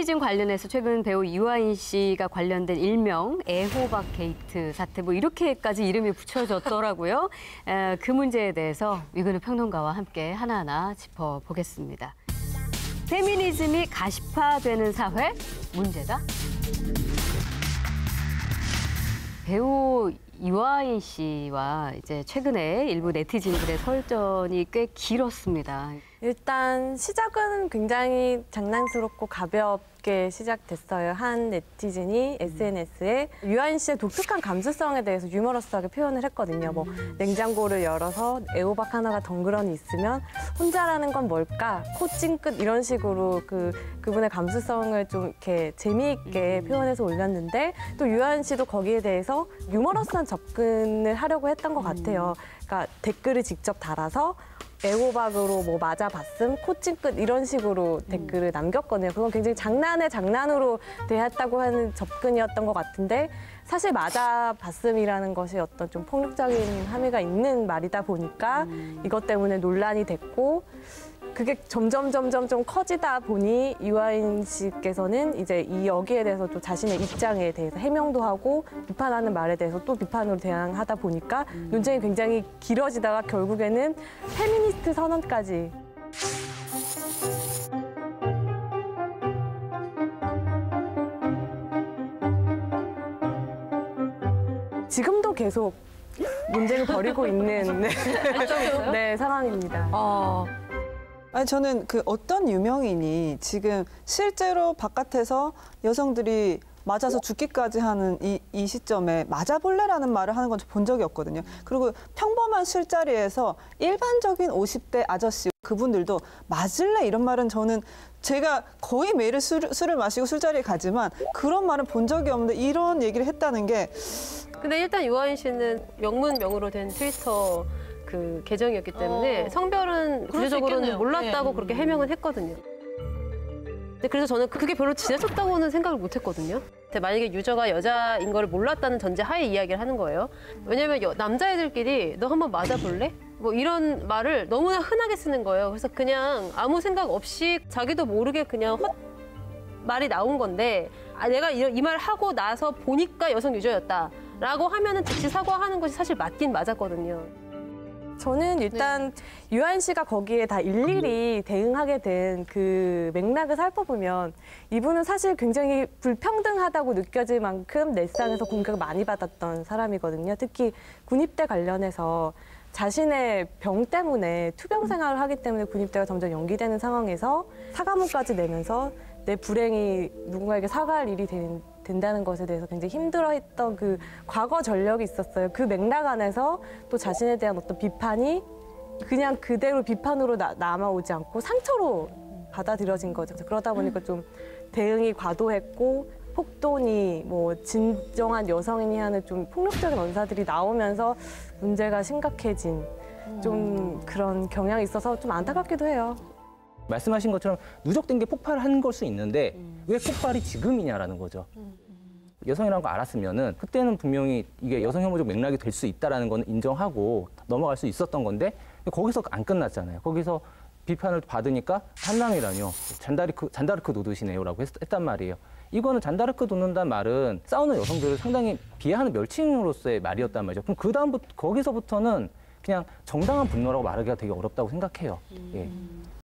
페미니즘 관련해서 최근 배우 이화인 씨가 관련된 일명 애호박 게이트 사태 뭐 이렇게까지 이름이 붙여졌더라고요. 그 문제에 대해서 위근우 평론가와 함께 하나하나 짚어보겠습니다. 페미니즘이 가시화되는 사회 문제다? 배우 이화인 씨와 이제 최근에 일부 네티즌들의 설전이 꽤 길었습니다. 일단 시작은 굉장히 장난스럽고 가볍게 시작됐어요. 한 네티즌이 SNS에 유아인 씨의 독특한 감수성에 대해서 유머러스하게 표현을 했거든요. 뭐 냉장고를 열어서 애호박 하나가 덩그러니 있으면 혼자라는 건 뭘까? 코 찡긋 이런 식으로 그분의 감수성을 좀 이렇게 재미있게 표현해서 올렸는데 또 유아인 씨도 거기에 대해서 유머러스한 접근을 하려고 했던 것 같아요. 그러니까 댓글을 직접 달아서 애호박으로 뭐 맞아봤음, 코찡끝 이런 식으로 댓글을 남겼거든요. 그건 굉장히 장난의 장난으로 대했다고 하는 접근이었던 것 같은데 사실 맞아봤음이라는 것이 어떤 좀 폭력적인 함의가 있는 말이다 보니까 이것 때문에 논란이 됐고 그게 점점 좀 커지다 보니 이화인 씨께서는 이제 여기에 대해서 또 자신의 입장에 대해서 해명도 하고 비판하는 말에 대해서 또 비판으로 대항하다 보니까 논쟁이 굉장히 길어지다가 결국에는 페미니스트 선언까지. 지금도 계속 논쟁을 벌이고 있는 네, 상황입니다. 아니 저는 그 어떤 유명인이 지금 실제로 바깥에서 여성들이 맞아서 죽기까지 하는 이 시점에 맞아볼래라는 말을 하는 건 본 적이 없거든요. 그리고 평범한 술자리에서 일반적인 50대 아저씨 그분들도 맞을래 이런 말은 저는 제가 거의 매일 술을 마시고 술자리에 가지만 그런 말은 본 적이 없는데 이런 얘기를 했다는 게 근데 일단 유아인 씨는 명문명으로 된 트위터 그 계정이었기 때문에 성별은 구체적으로는 몰랐다고 그렇게 해명은 했거든요. 근데 그래서 저는 그게 별로 지나쳤다고는 생각을 못 했거든요. 만약에 유저가 여자인 걸 몰랐다는 전제 하에 이야기를 하는 거예요. 왜냐면 남자애들끼리 너 한번 맞아볼래? 뭐 이런 말을 너무나 흔하게 쓰는 거예요. 그래서 그냥 아무 생각 없이 자기도 모르게 그냥 말이 나온 건데 내가 이 말을 하고 나서 보니까 여성 유저였다라고 하면은 즉시 사과하는 것이 사실 맞긴 맞았거든요. 저는 일단 유아인 씨가 거기에 다 일일이 대응하게 된 그 맥락을 살펴보면 이분은 사실 굉장히 불평등하다고 느껴질 만큼 넷상에서 공격을 많이 받았던 사람이거든요. 특히 군입대 관련해서 자신의 병 때문에 투병 생활을 하기 때문에 군입대가 점점 연기되는 상황에서 사과문까지 내면서 내 불행이 누군가에게 사과할 일이 된다는 것에 대해서 굉장히 힘들어했던 그 과거 전력이 있었어요. 그 맥락 안에서 또 자신에 대한 어떤 비판이 그냥 그대로 비판으로 남아오지 않고 상처로 받아들여진 거죠. 그러다 보니까 좀 대응이 과도했고 폭도니 뭐 진정한 여성인이 하는 좀 폭력적인 언사들이 나오면서 문제가 심각해진 좀 그런 경향이 있어서 좀 안타깝기도 해요. 말씀하신 것처럼 누적된 게 폭발한 걸 수 있는데 왜 폭발이 지금이냐라는 거죠. 여성이라는 거 알았으면은 그때는 분명히 이게 여성 혐오적 맥락이 될 수 있다라는 건 인정하고 넘어갈 수 있었던 건데 거기서 안 끝났잖아요. 거기서 비판을 받으니까 한남이라뇨. 잔다르크 노드시네요라고 했단 말이에요. 이거는 잔다르크 돕는다는 말은 싸우는 여성들을 상당히 비하하는 멸칭으로서의 말이었단 말이죠. 그럼 거기서부터는 그냥 정당한 분노라고 말하기가 되게 어렵다고 생각해요. 예.